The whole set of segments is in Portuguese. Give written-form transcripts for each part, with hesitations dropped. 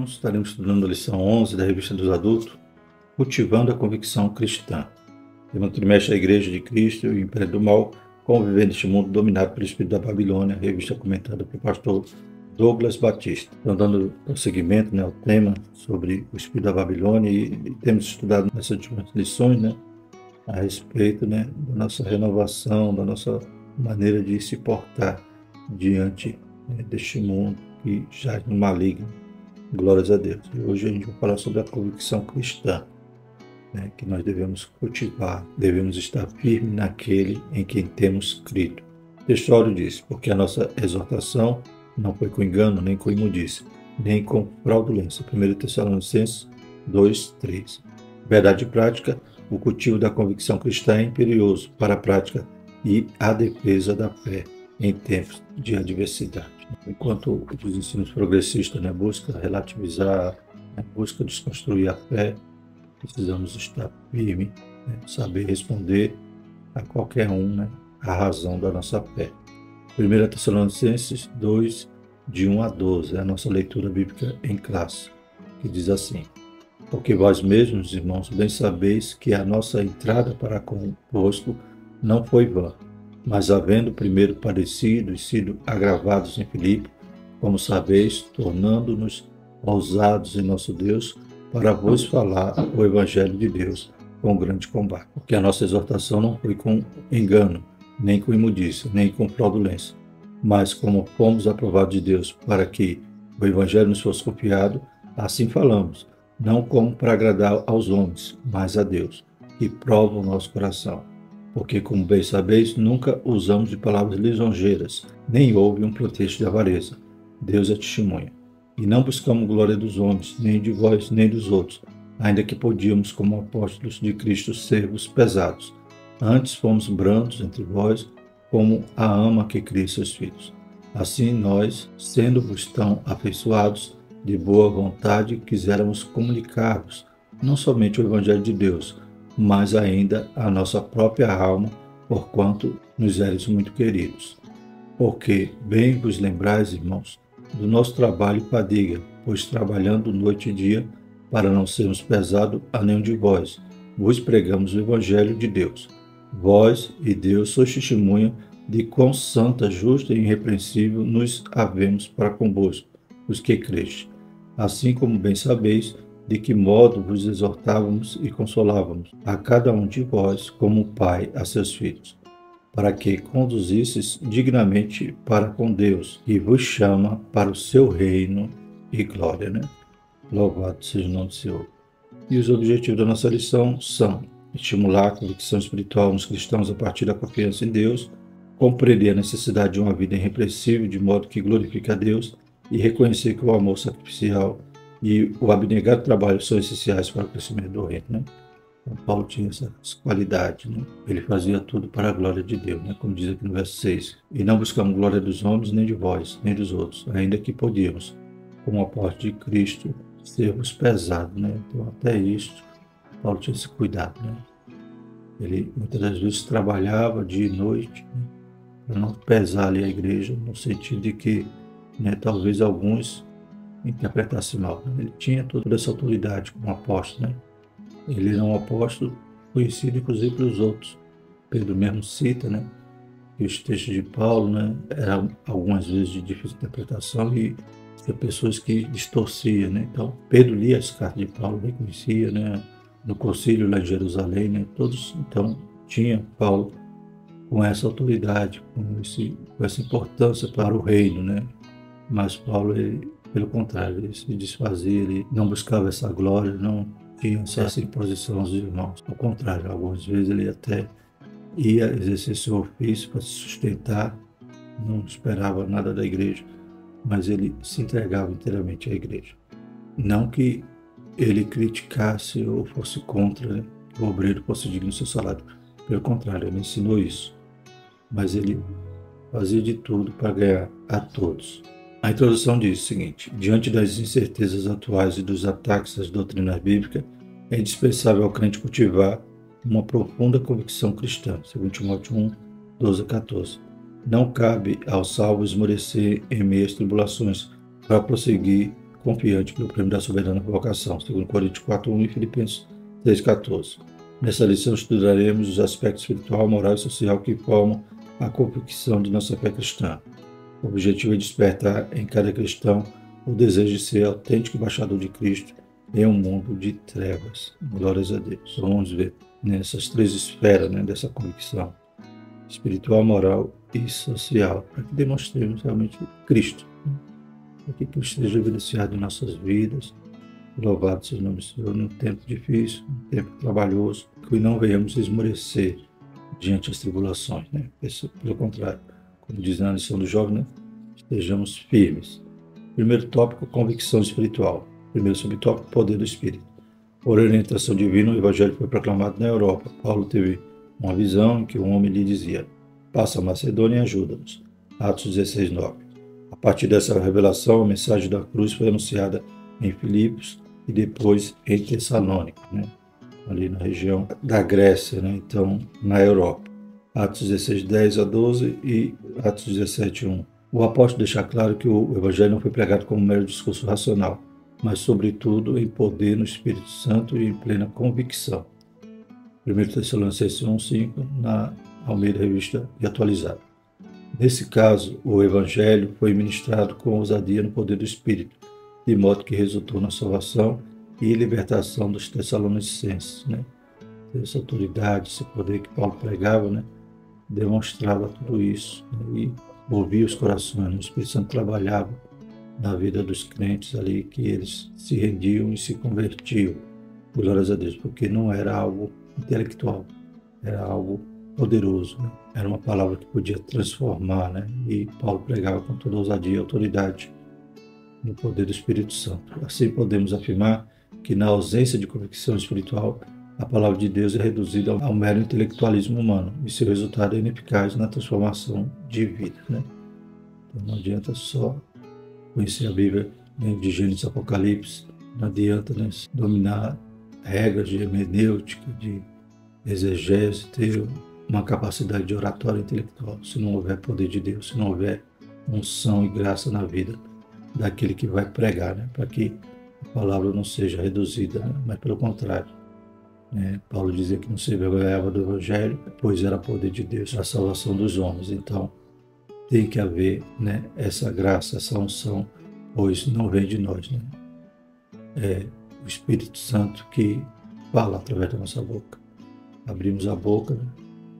irmãos, estaremos estudando a lição 11 da Revista dos Adultos, Cultivando a Convicção Cristã. Tema trimestre a Igreja de Cristo e o Império do Mal, convivendo neste mundo dominado pelo Espírito da Babilônia, revista comentada pelo pastor Douglas Batista. Então, dando prosseguimento ao tema sobre o Espírito da Babilônia, e temos estudado nessas últimas lições a respeito da nossa renovação, da nossa maneira de se portar diante deste mundo que jaz no maligno. Glórias a Deus. E hoje a gente vai falar sobre a convicção cristã, que nós devemos cultivar, devemos estar firmes naquele em quem temos crido. O texto diz: porque a nossa exortação não foi com engano, nem com imundícia, nem com fraudulência. 1 Tessalonicenses 2:3. Verdade prática: o cultivo da convicção cristã é imperioso para a prática e a defesa da fé em tempos de adversidade. Enquanto os ensinos progressistas buscam relativizar, buscam desconstruir a fé, precisamos estar firmes, saber responder a qualquer a razão da nossa fé. 1 Tessalonicenses 2, de 1 a 12, é a nossa leitura bíblica em classe, que diz assim: porque vós mesmos, irmãos, bem sabeis que a nossa entrada para convosco não foi vã, mas havendo primeiro padecido e sido agravados em Filipe, como sabeis, tornando-nos ousados em nosso Deus, para vos falar o Evangelho de Deus com grande combate. Porque a nossa exortação não foi com engano, nem com imundícia, nem com fraudulência, mas como fomos aprovados de Deus para que o Evangelho nos fosse confiado, assim falamos, não como para agradar aos homens, mas a Deus, que prova o nosso coração. Porque, como bem sabeis, nunca usamos de palavras lisonjeiras, nem houve um pretexto de avareza. Deus é testemunha. E não buscamos glória dos homens, nem de vós, nem dos outros, ainda que podíamos, como apóstolos de Cristo, ser-vos pesados. Antes fomos brandos entre vós, como a ama que cria seus filhos. Assim nós, sendo-vos tão afeiçoados, de boa vontade, quiséramos comunicar-vos, não somente o Evangelho de Deus, mas ainda a nossa própria alma, porquanto nos eres muito queridos. Porque bem vos lembrais, irmãos, do nosso trabalho e fadiga, pois trabalhando noite e dia, para não sermos pesados a nenhum de vós, vos pregamos o Evangelho de Deus. Vós e Deus sois testemunha de quão santa, justa e irrepreensível nos havemos para convosco, os que creste. Assim como bem sabeis, de que modo vos exortávamos e consolávamos a cada um de vós como pai a seus filhos, para que conduzisseis dignamente para com Deus, que vos chama para o seu reino e glória. Louvado seja o nome do Senhor. E os objetivos da nossa lição são estimular a convicção espiritual nos cristãos a partir da confiança em Deus, compreender a necessidade de uma vida irrepreensível de modo que glorifique a Deus e reconhecer que o amor sacrificial e o abnegado trabalho são essenciais para o crescimento do reino. Então, Paulo tinha essas qualidades. Ele fazia tudo para a glória de Deus, como diz aqui no verso 6. E não buscamos glória dos homens, nem de vós, nem dos outros, ainda que podíamos, como apóstolo de Cristo, sermos pesados. Então, até isto, Paulo tinha esse cuidado. Ele muitas das vezes trabalhava dia e noite, para não pesar ali a igreja, no sentido de que talvez alguns interpretassem mal. Ele tinha toda essa autoridade como apóstolo. Ele era um apóstolo conhecido inclusive pelos outros. Pedro mesmo cita que os textos de Paulo eram algumas vezes de difícil interpretação e tinha pessoas que distorciam. Então, Pedro lia as cartas de Paulo, bem conhecia, no concílio lá em Jerusalém, todos então tinha Paulo com essa autoridade, com essa importância para o reino, Mas Paulo, pelo contrário, ele se desfazia, ele não buscava essa glória, não tinha essa imposição aos irmãos. Ao contrário, algumas vezes ele até ia exercer seu ofício para se sustentar, não esperava nada da igreja, mas ele se entregava inteiramente à igreja. Não que ele criticasse ou fosse contra que o obreiro fosse digno do seu salário. Pelo contrário, ele ensinou isso. Mas ele fazia de tudo para ganhar a todos. A introdução diz o seguinte: diante das incertezas atuais e dos ataques às doutrinas bíblicas, é indispensável ao crente cultivar uma profunda convicção cristã, segundo Timóteo 1, 12 a 14. Não cabe ao salvo esmorecer em meio às tribulações para prosseguir confiante pelo prêmio da soberana vocação, segundo Coríntios 4:1 e Filipenses 3:14. Nessa lição estudaremos os aspectos espiritual, moral e social que formam a convicção de nossa fé cristã. O objetivo é despertar em cada cristão o desejo de ser autêntico embaixador de Cristo em um mundo de trevas. Glórias a Deus. Vamos ver nessas três esferas, dessa convicção espiritual, moral e social, para que demonstremos realmente Cristo, para que Cristo seja evidenciado em nossas vidas. Louvado seja o nome do Senhor, num tempo difícil, num tempo trabalhoso, que não venhamos esmorecer diante das tribulações, Pelo contrário, como diz na lição do jovem, estejamos firmes. Primeiro tópico, convicção espiritual. Primeiro subtópico, poder do Espírito. Por orientação divina, o Evangelho foi proclamado na Europa. Paulo teve uma visão em que um homem lhe dizia: passa a Macedônia e ajuda-nos. Atos 16:9. A partir dessa revelação, a mensagem da cruz foi anunciada em Filipos e depois em Tessalônica, ali na região da Grécia, então na Europa. Atos 16:10-12 e Atos 17:1. O apóstolo deixa claro que o Evangelho não foi pregado como um mero discurso racional, mas, sobretudo, em poder no Espírito Santo e em plena convicção. 1 Tessalonicenses 1:5, na Almeida Revista e Atualizada. Nesse caso, o Evangelho foi ministrado com ousadia no poder do Espírito, de modo que resultou na salvação e libertação dos tessalonicenses. Essa autoridade, esse poder que Paulo pregava, demonstrava tudo isso, e movia os corações. O Espírito Santo trabalhava na vida dos crentes ali, que eles se rendiam e se convertiam. Glórias a Deus, porque não era algo intelectual, era algo poderoso, Era uma palavra que podia transformar, E Paulo pregava com toda ousadia e autoridade no poder do Espírito Santo. Assim podemos afirmar que, na ausência de convicção espiritual, a palavra de Deus é reduzida ao mero intelectualismo humano e seu resultado é ineficaz na transformação de vida, Então não adianta só conhecer a Bíblia, de Gênesis a Apocalipse, não adianta dominar regras de hermenêutica, de exegese, ter uma capacidade de oratória intelectual, se não houver poder de Deus, se não houver unção e graça na vida daquele que vai pregar, para que a palavra não seja reduzida, mas pelo contrário. Paulo dizia que não se envergonhava do Evangelho, pois era poder de Deus, a salvação dos homens. Então, tem que haver essa graça, essa unção, pois não vem de nós. É o Espírito Santo que fala através da nossa boca. Abrimos a boca,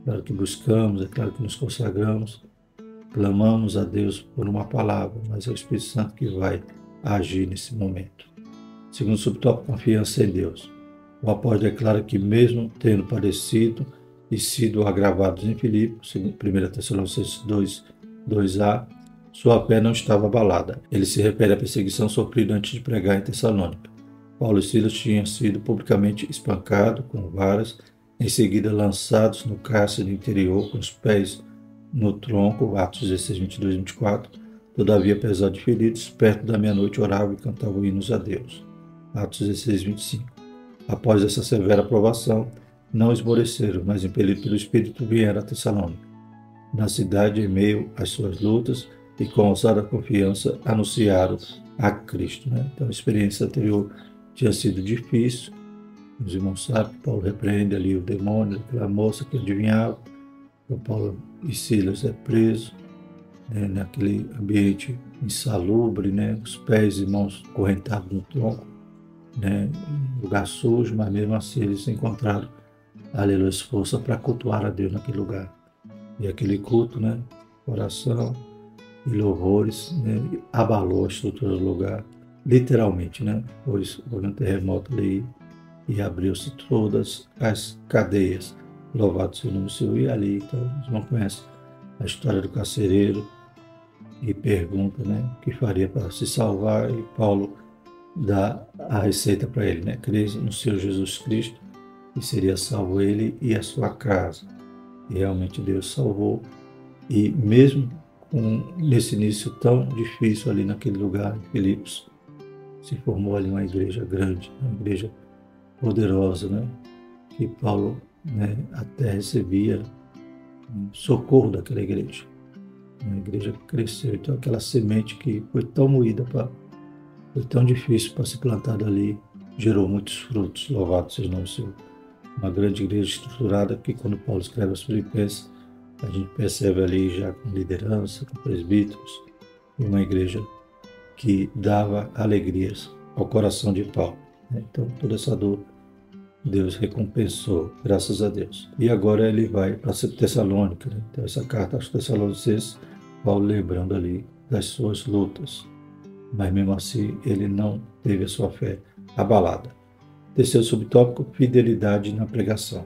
claro que buscamos, é claro que nos consagramos, clamamos a Deus por uma palavra, mas é o Espírito Santo que vai agir nesse momento. Segundo subtópico, confiança em Deus. O apóstolo declara que, mesmo tendo padecido e sido agravados em Filipos, 1 Tessalonicenses 2:2a, sua fé não estava abalada. Ele se refere à perseguição sofrida antes de pregar em Tessalônica. Paulo e Silas tinham sido publicamente espancados com varas, em seguida lançados no cárcere interior com os pés no tronco, Atos 16:22-24. Todavia, apesar de feridos, perto da meia-noite oravam e cantavam hinos a Deus. Atos 16:25. Após essa severa provação, não esmoreceram, mas impelidos pelo Espírito vieram a Tessalônica. Na cidade, em meio às suas lutas e com ousada confiança, anunciaram a Cristo. Então, a experiência anterior tinha sido difícil. Os irmãos sabem que Paulo repreende ali o demônio, aquela moça que adivinhava. Então, Paulo e Silas é preso, naquele ambiente insalubre, os pés e mãos correntados no tronco, lugar sujo, mas mesmo assim eles encontraram, aleluia, força para cultuar a Deus naquele lugar. E aquele culto, oração e louvores, abalou a estrutura do lugar, literalmente, pois houve um terremoto ali e abriu-se todas as cadeias. Louvado seja o nome do Senhor. E ali, então, os irmãos conhecem a história do carcereiro e pergunta, o que faria para se salvar, e Paulo dá a receita para ele, crer no Senhor Jesus Cristo e seria salvo ele e a sua casa. E realmente Deus salvou, e mesmo nesse início tão difícil ali naquele lugar, em Filipos, se formou ali uma igreja grande, uma igreja poderosa, que Paulo até recebia socorro daquela igreja. A igreja cresceu, então aquela semente que foi tão moída para Foi tão difícil para ser plantado ali, gerou muitos frutos, louvado seja o nome do Senhor. Uma grande igreja estruturada que, quando Paulo escreve aos Filipenses, a gente percebe ali já com liderança, com presbíteros, e uma igreja que dava alegrias ao coração de Paulo. Então, toda essa dor, Deus recompensou, graças a Deus. E agora ele vai para Tessalônica. Então, essa carta aos Tessalonicenses, Paulo lembrando ali das suas lutas. Mas mesmo assim, ele não teve a sua fé abalada. Terceiro subtópico, fidelidade na pregação.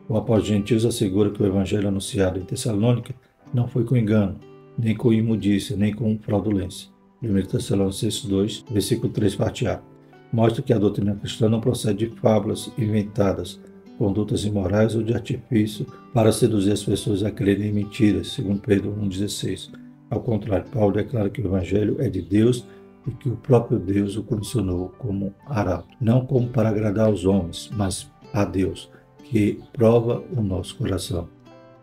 O apóstolo Gentios assegura que o evangelho anunciado em Tessalônica não foi com engano, nem com imundícia, nem com fraudulência. 1 Tessalonicenses 2, versículo 3, parte A. Mostra que a doutrina cristã não procede de fábulas inventadas, condutas imorais ou de artifício para seduzir as pessoas a crerem em mentiras, segundo Pedro 1,16. Ao contrário, Paulo declara que o evangelho é de Deus e que o próprio Deus o comissionou como arauto, não como para agradar aos homens, mas a Deus, que prova o nosso coração.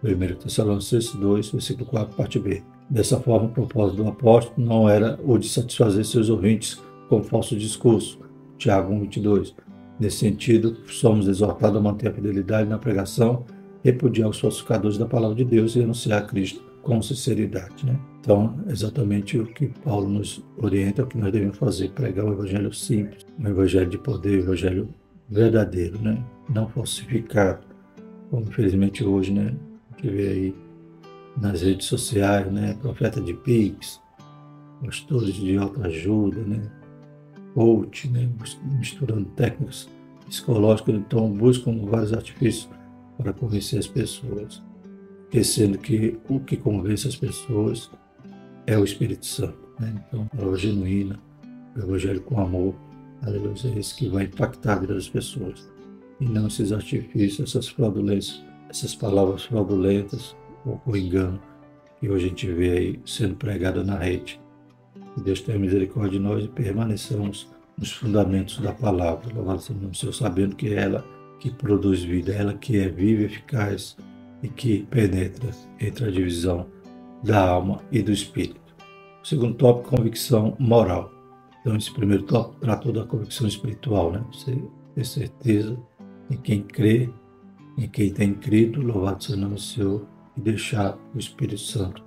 1 Tessalonicenses 2, versículo 4, parte B. Dessa forma, o propósito do apóstolo não era o de satisfazer seus ouvintes com falso discurso. Tiago 1,22. Nesse sentido, somos exortados a manter a fidelidade na pregação, repudiar os falsificadores da palavra de Deus e anunciar a Cristo com sinceridade. Então, exatamente o que Paulo nos orienta, o que nós devemos fazer, pregar um evangelho simples, um evangelho de poder, um evangelho verdadeiro, não falsificado, como infelizmente hoje, a gente vê aí nas redes sociais, profeta de Pix, pastores de autoajuda, coach, misturando técnicas psicológicas, então buscam vários artifícios para convencer as pessoas, esquecendo que o que convence as pessoas é o Espírito Santo. Então, a palavra genuína, o evangelho com amor, aleluia, é esse que vai impactar a vida das pessoas. E não esses artifícios, essas fraudulências, essas palavras fraudulentas ou com engano que hoje a gente vê aí sendo pregada na rede. Que Deus tenha misericórdia de nós e permaneçamos nos fundamentos da palavra. Louvado seja o nome do Senhor, sabendo que é ela que produz vida, ela que é viva e eficaz e que penetra entre a divisão da alma e do espírito. O segundo tópico, convicção moral. Então, esse primeiro tópico tratou da convicção espiritual, Você ter certeza em quem crê, em quem tem crido, louvado seja o nome do Senhor, e deixar o Espírito Santo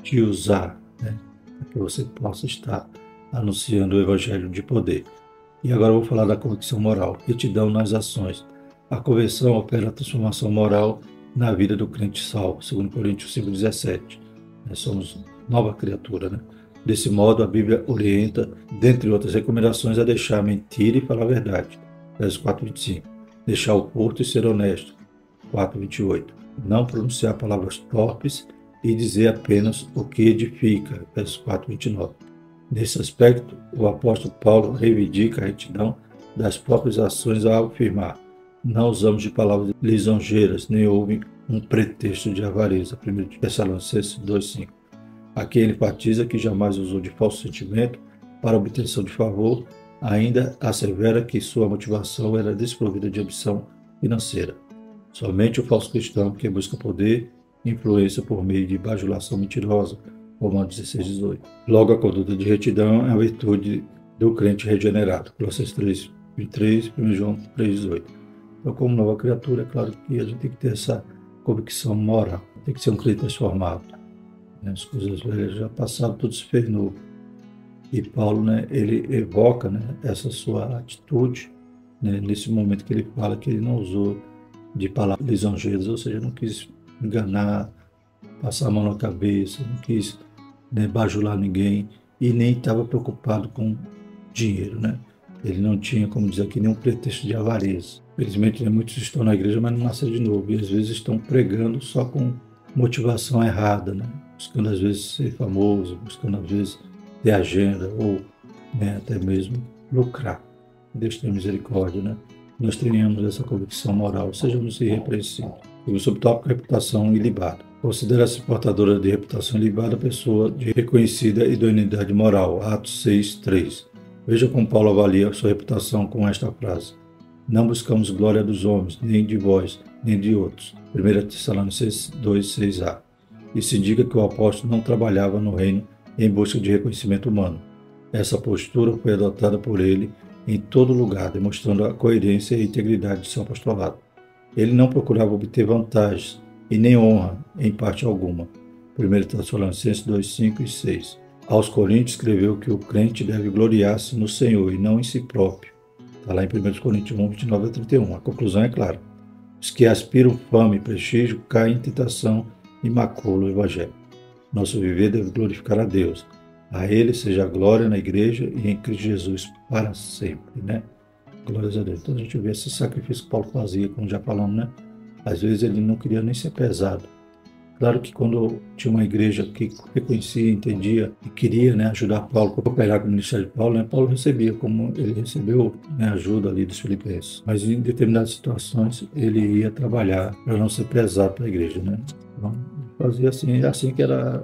te usar, para que você possa estar anunciando o evangelho de poder. E agora eu vou falar da convicção moral, retidão nas ações. A conversão opera a transformação moral na vida do crente salvo, segundo Coríntios 5,17. Somos nova criatura, Desse modo, a Bíblia orienta, dentre outras recomendações, a deixar a mentira e falar a verdade. Verso 4,25. Deixar o furto e ser honesto. 4,28. Não pronunciar palavras torpes e dizer apenas o que edifica. Verso 4,29. Nesse aspecto, o apóstolo Paulo reivindica a retidão das próprias ações ao afirmar: não usamos de palavras lisonjeiras, nem houve um pretexto de avareza. 1 Tessalonicenses 2,5. Aqui ele enfatiza que jamais usou de falso sentimento para obtenção de favor, ainda assevera que sua motivação era desprovida de ambição financeira. Somente o falso cristão que busca poder e influência por meio de bajulação mentirosa, Romanos 16,18. Logo, a conduta de retidão é a virtude do crente regenerado, Colossenses 3,23, 1 João 3,18. Então, como nova criatura, é claro que a gente tem que ter essa convicção moral, tem que ser um crente transformado. As coisas velhas já passaram, tudo se fez novo. E Paulo, ele evoca essa sua atitude, nesse momento que ele fala que ele não usou de palavras lisonjeiras, ou seja, não quis enganar, passar a mão na cabeça, não quis bajular ninguém e nem estava preocupado com dinheiro. Ele não tinha, como diz aqui, nenhum pretexto de avareza. Infelizmente, muitos estão na igreja, mas não nasceram de novo. E às vezes estão pregando só com motivação errada, buscando às vezes ser famoso, buscando às vezes ter agenda ou até mesmo lucrar. Deus tenha misericórdia, Nós tenhamos essa convicção moral, sejamos irrepreensíveis. E o subtópico, reputação ilibada. Considera-se portadora de reputação ilibada a pessoa de reconhecida idoneidade moral. Atos 6:3. Veja como Paulo avalia a sua reputação com esta frase: não buscamos glória dos homens, nem de vós, nem de outros. 1 Tessalonicenses 2:6a. Isso indica que o apóstolo não trabalhava no reino em busca de reconhecimento humano. Essa postura foi adotada por ele em todo lugar, demonstrando a coerência e a integridade de seu apostolado. Ele não procurava obter vantagens e nem honra em parte alguma. 1 Tessalonicenses 2, 5 e 6. Aos Coríntios escreveu que o crente deve gloriar-se no Senhor e não em si próprio. Está lá em 1 Coríntios 1, 29 a 31. A conclusão é clara. Os que aspiram fama e prestígio caem em tentação e maculam o Evangelho. Nosso viver deve glorificar a Deus. A Ele seja a glória na igreja e em Cristo Jesus para sempre, né? Glórias a Deus. Então a gente vê esse sacrifício que Paulo fazia, como já falamos, né? Às vezes ele não queria nem ser pesado. Claro que quando tinha uma igreja que reconhecia, entendia e queria, né, ajudar Paulo a cooperar com o ministério de Paulo, né, Paulo recebia, como ele recebeu, né, ajuda ali dos filipenses. Mas em determinadas situações ele ia trabalhar para não ser pesado para a igreja, né? Então, fazia assim, assim que era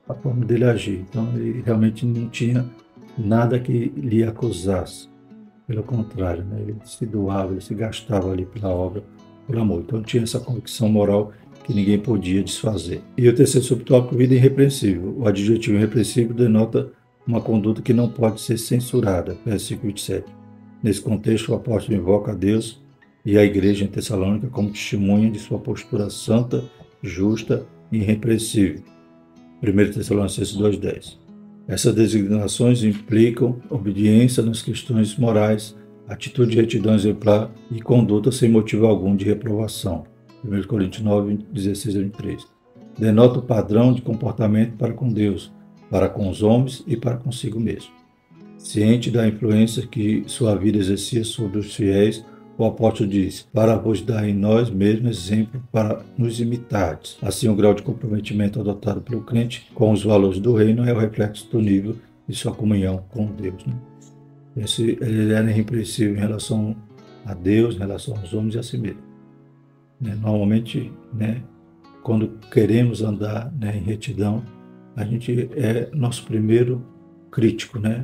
a forma dele agir. Então ele realmente não tinha nada que lhe acusasse. Pelo contrário, né, ele se doava, ele se gastava ali pela obra, por amor. Então tinha essa convicção moral que ninguém podia desfazer. E o terceiro subtópico, vida irrepreensível. O adjetivo irrepreensível denota uma conduta que não pode ser censurada, versículo 27. Nesse contexto, o apóstolo invoca a Deus e a igreja em Tessalônica como testemunha de sua postura santa, justa e irrepreensível. 1 Tessalonicenses 2,10. Essas designações implicam obediência nas questões morais, atitude de retidão exemplar e conduta sem motivo algum de reprovação. 1 Coríntios 9, 16 a 23. Denota o padrão de comportamento para com Deus, para com os homens e para consigo mesmo. Ciente da influência que sua vida exercia sobre os fiéis, o apóstolo diz: para vos dar em nós mesmos exemplo para nos imitardes. Assim, o grau de comprometimento adotado pelo crente com os valores do reino é o reflexo do nível de sua comunhão com Deus, né? Ele era irrepreensível em relação a Deus, em relação aos homens e a si mesmo. Normalmente, né, quando queremos andar, né, em retidão, a gente é nosso primeiro crítico, né?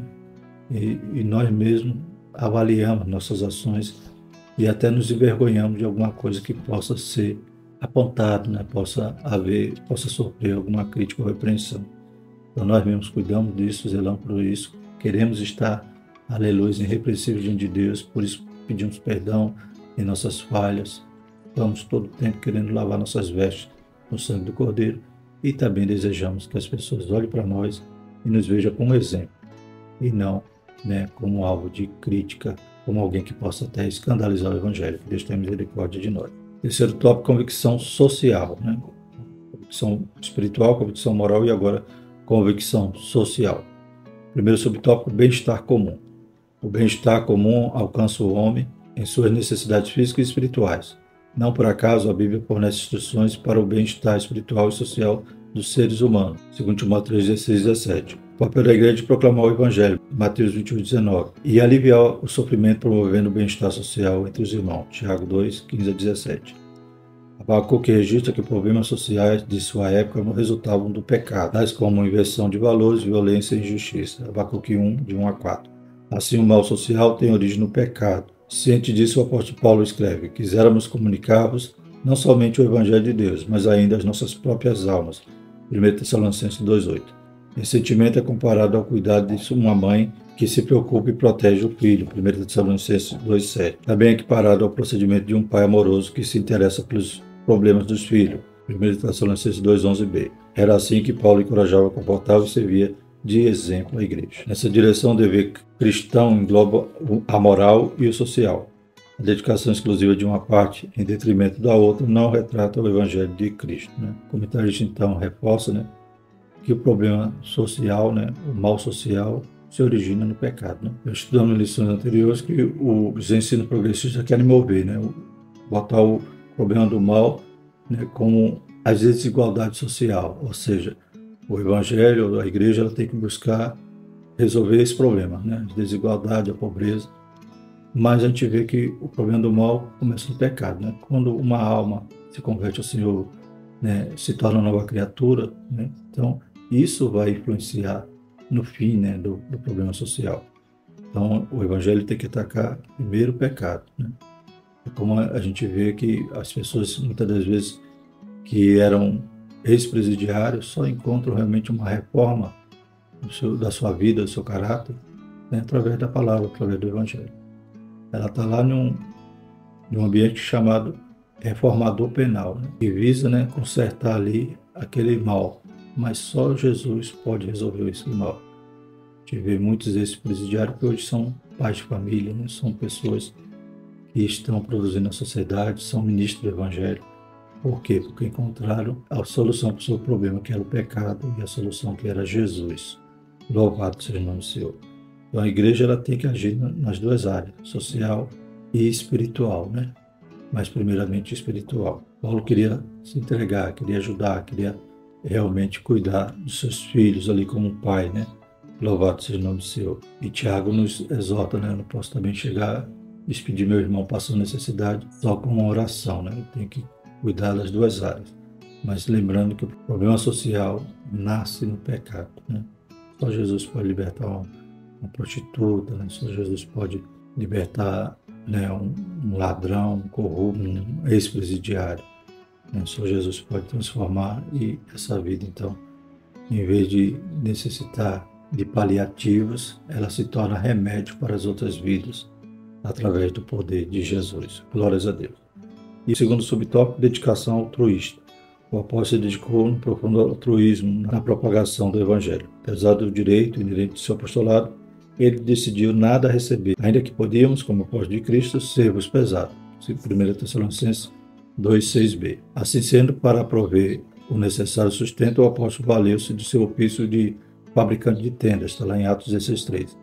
E nós mesmos avaliamos nossas ações e até nos envergonhamos de alguma coisa que possa ser apontado, né? Possa sofrer alguma crítica ou repreensão. Então nós mesmos cuidamos disso, zelamos por isso, queremos estar, aleluia, irrepreensíveis diante de Deus, por isso pedimos perdão em nossas falhas. Estamos todo o tempo querendo lavar nossas vestes no sangue do Cordeiro e também desejamos que as pessoas olhem para nós e nos vejam como exemplo e não, né, como alvo de crítica, como alguém que possa até escandalizar o Evangelho. Que Deus tenha misericórdia de nós. Terceiro tópico, convicção social, né? Convicção espiritual, convicção moral e agora convicção social. Primeiro subtópico, bem-estar comum. O bem-estar comum alcança o homem em suas necessidades físicas e espirituais. Não por acaso a Bíblia fornece instruções para o bem-estar espiritual e social dos seres humanos, segundo Timóteo 3, 16 e 17. O papel da igreja é de proclamar o Evangelho, Mateus 28, 19, e aliviar o sofrimento promovendo o bem-estar social entre os irmãos, Tiago 2, 15 a 17. Abacuque registra que problemas sociais de sua época resultavam do pecado, tais como inversão de valores, violência e injustiça, Abacuque 1, de 1 a 4. Assim, o mal social tem origem no pecado. Ciente disso, o apóstolo Paulo escreve: quiséramos comunicar-vos não somente o Evangelho de Deus, mas ainda as nossas próprias almas. 1 Tessalonicenses 2,8. Esse sentimento é comparado ao cuidado de uma mãe que se preocupa e protege o filho. 1 Tessalonicenses 2,7. Também é equiparado ao procedimento de um pai amoroso que se interessa pelos problemas dos filhos. 1 Tessalonicenses 2,11b. Era assim que Paulo encorajava, comportava e servia de exemplo à igreja. Nessa direção, o dever cristão engloba a moral e o social. A dedicação exclusiva de uma parte em detrimento da outra não retrata o Evangelho de Cristo, né? O comentarista, então, reforça, né, que o problema social, né, o mal social, se origina no pecado, né? Eu estudamos em lições anteriores que os ensinos progressistas querem mover, né, botar o problema do mal, né, como a desigualdade social, ou seja, o Evangelho, a igreja, ela tem que buscar resolver esse problema, né? A desigualdade, a pobreza. Mas a gente vê que o problema do mal começa no pecado, né? Quando uma alma se converte ao Senhor, né, se torna uma nova criatura, né? Então isso vai influenciar no fim, né, do problema social. Então o Evangelho tem que atacar primeiro o pecado, né? É como a gente vê que as pessoas, muitas das vezes, que eram ex-presidiários, só encontram realmente uma reforma da sua vida, do seu caráter, né, através da palavra, através do Evangelho. Ela está lá num ambiente chamado reformador penal, né, que visa, né, consertar ali aquele mal, mas só Jesus pode resolver esse mal. A gente vê muitos desses presidiários que hoje são pais de família, né, são pessoas que estão produzindo na sociedade, são ministros do Evangelho. Por quê? Porque encontraram a solução para o seu problema, que era o pecado, e a solução que era Jesus. Louvado seja o nome do Senhor. Então a igreja ela tem que agir nas duas áreas, social e espiritual, né? Mas primeiramente espiritual. Paulo queria se entregar, queria ajudar, queria realmente cuidar dos seus filhos ali como um pai, né? Louvado seja o nome do Senhor. E Tiago nos exorta, né? Eu não posso também chegar e despedir meu irmão passando necessidade só com uma oração, né? Eu tenho que cuidar das duas áreas. Mas lembrando que o problema social nasce no pecado, né? Só Jesus pode libertar uma prostituta, né? Só Jesus pode libertar, né, um ladrão, um corrupto, um ex-presidiário, né? Só Jesus pode transformar e essa vida, então, em vez de necessitar de paliativos, ela se torna remédio para as outras vidas através do poder de Jesus. Glórias a Deus. E segundo subtópico, dedicação altruísta. O apóstolo se dedicou no profundo altruísmo na propagação do Evangelho. Apesar do direito inerente do seu apostolado, ele decidiu nada receber, ainda que podíamos, como apóstolo de Cristo, ser-vos pesado. 1 Tessalonicenses 2,6b. Assim sendo, para prover o necessário sustento, o apóstolo valeu-se de seu ofício de fabricante de tendas, está lá em Atos 16,3.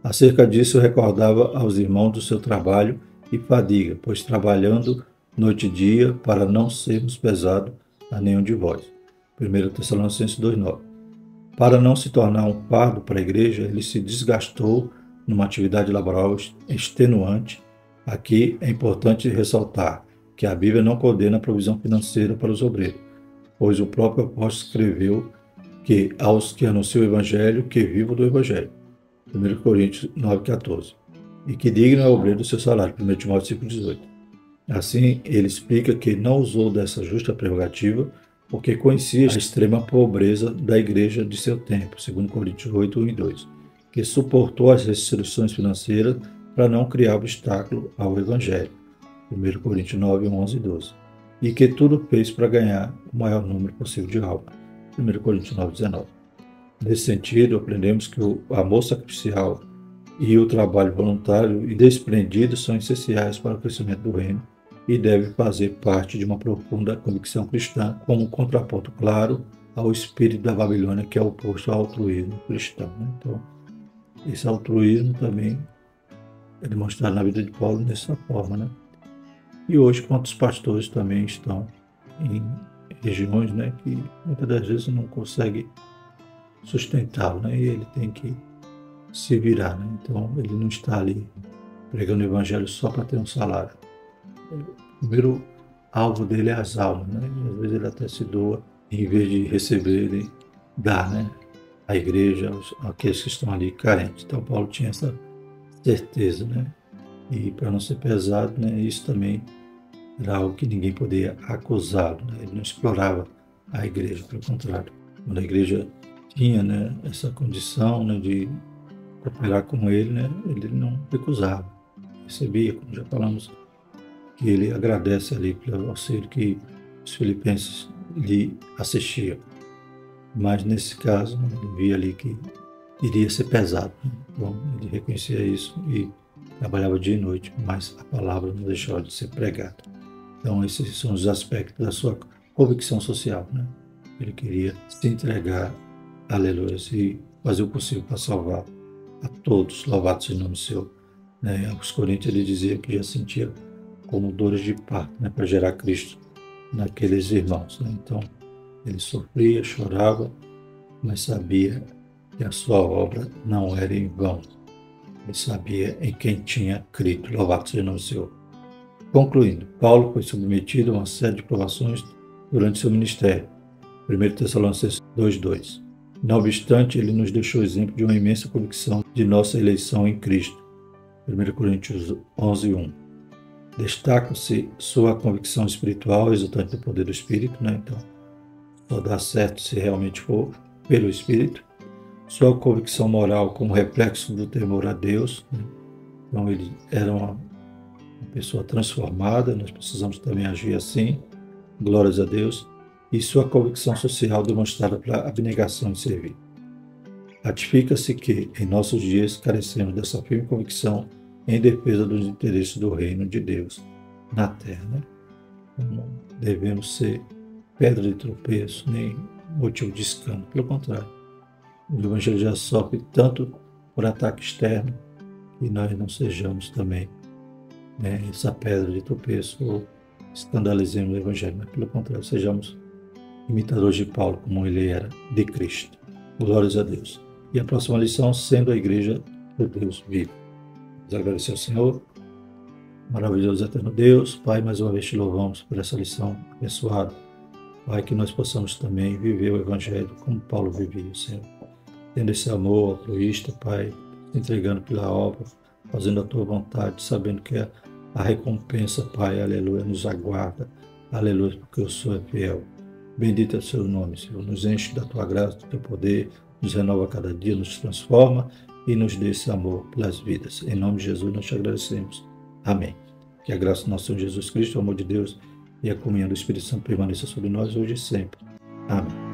Acerca disso, recordava aos irmãos do seu trabalho e fadiga, pois trabalhando noite e dia, para não sermos pesados a nenhum de vós. 1 Tessalonicenses 2,9. Para não se tornar um fardo para a igreja, ele se desgastou numa atividade laboral extenuante. Aqui é importante ressaltar que a Bíblia não condena a provisão financeira para os obreiros, pois o próprio apóstolo escreveu que aos que anunciam o Evangelho, que vivam do Evangelho. 1 Coríntios 9,14. E que digno é o obreiro do seu salário. 1 Timóteo 5,18. Assim, ele explica que não usou dessa justa prerrogativa porque conhecia a extrema pobreza da igreja de seu tempo, 2 Coríntios 8, 1 e 2, que suportou as restrições financeiras para não criar obstáculo ao Evangelho, 1 Coríntios 9, 11 e 12, e que tudo fez para ganhar o maior número possível de almas, 1 Coríntios 9, 19. Nesse sentido, aprendemos que o amor sacrificial e o trabalho voluntário e desprendido são essenciais para o crescimento do reino e deve fazer parte de uma profunda convicção cristã, como um contraponto claro ao espírito da Babilônia, que é oposto ao altruísmo cristão. Então, esse altruísmo também é demonstrado na vida de Paulo dessa forma, né? E hoje, quantos pastores também estão em regiões, né, que muitas das vezes não conseguem sustentá-lo, né? E ele tem que se virar, né? Então, ele não está ali pregando o evangelho só para ter um salário. O primeiro alvo dele é as almas, né? E às vezes ele até se doa, em vez de receber, ele dá, né? A igreja, aqueles que estão ali carentes. Então, Paulo tinha essa certeza, né? E para não ser pesado, né? Isso também era algo que ninguém podia acusá-lo, né? Ele não explorava a igreja, pelo contrário. Quando a igreja tinha, né, essa condição, né, de cooperar com ele, né, ele não recusava. Recebia, como já falamos, que ele agradece ali pelo auxílio que os filipenses lhe assistiam. Mas nesse caso, ele via ali que iria ser pesado, né? Então, ele reconhecia isso e trabalhava dia e noite, mas a palavra não deixava de ser pregada. Então, esses são os aspectos da sua convicção social, né? Ele queria se entregar, aleluia, e fazer o possível para salvar a todos, louvado seja o nome do Senhor. Né? Aos Coríntios ele dizia que já sentia como dores de parto, né, para gerar Cristo naqueles irmãos, né? Então, ele sofria, chorava, mas sabia que a sua obra não era em vão. Ele sabia em quem tinha crido. Louvado seja o nome do Senhor. Concluindo, Paulo foi submetido a uma série de provações durante seu ministério. 1 Tessalonicenses 2,2. Não obstante, ele nos deixou exemplo de uma imensa convicção de nossa eleição em Cristo. 1 Coríntios 11:1. Destaca-se sua convicção espiritual, exultante do poder do Espírito, né? Então, só dá certo se realmente for pelo Espírito. Sua convicção moral como reflexo do temor a Deus, né? Então ele era uma pessoa transformada, nós precisamos também agir assim, glórias a Deus, e sua convicção social demonstrada pela abnegação em servir. Ratifica-se que, em nossos dias, carecemos dessa firme convicção em defesa dos interesses do reino de Deus na terra. Né? Não devemos ser pedra de tropeço, nem motivo de escândalo. Pelo contrário, o Evangelho já sofre tanto por ataque externo que nós não sejamos também, né, essa pedra de tropeço ou escandalizemos o Evangelho, mas pelo contrário, sejamos imitadores de Paulo, como ele era de Cristo. Glórias a Deus. E a próxima lição, sendo a igreja do Deus vivo. Vamos agradecer ao Senhor. Maravilhoso eterno Deus. Pai, mais uma vez te louvamos por essa lição abençoada. Pai, que nós possamos também viver o Evangelho como Paulo vivia, Senhor. Tendo esse amor altruísta, Pai, se entregando pela obra, fazendo a tua vontade, sabendo que a recompensa, Pai, aleluia, nos aguarda. Aleluia, porque o Senhor é fiel. Bendito é o seu nome, Senhor. Nos enche da tua graça, do teu poder, nos renova cada dia, nos transforma e nos dê esse amor pelas vidas. Em nome de Jesus nós te agradecemos. Amém. Que a graça do nosso Senhor Jesus Cristo, o amor de Deus e a comunhão do Espírito Santo permaneça sobre nós hoje e sempre. Amém.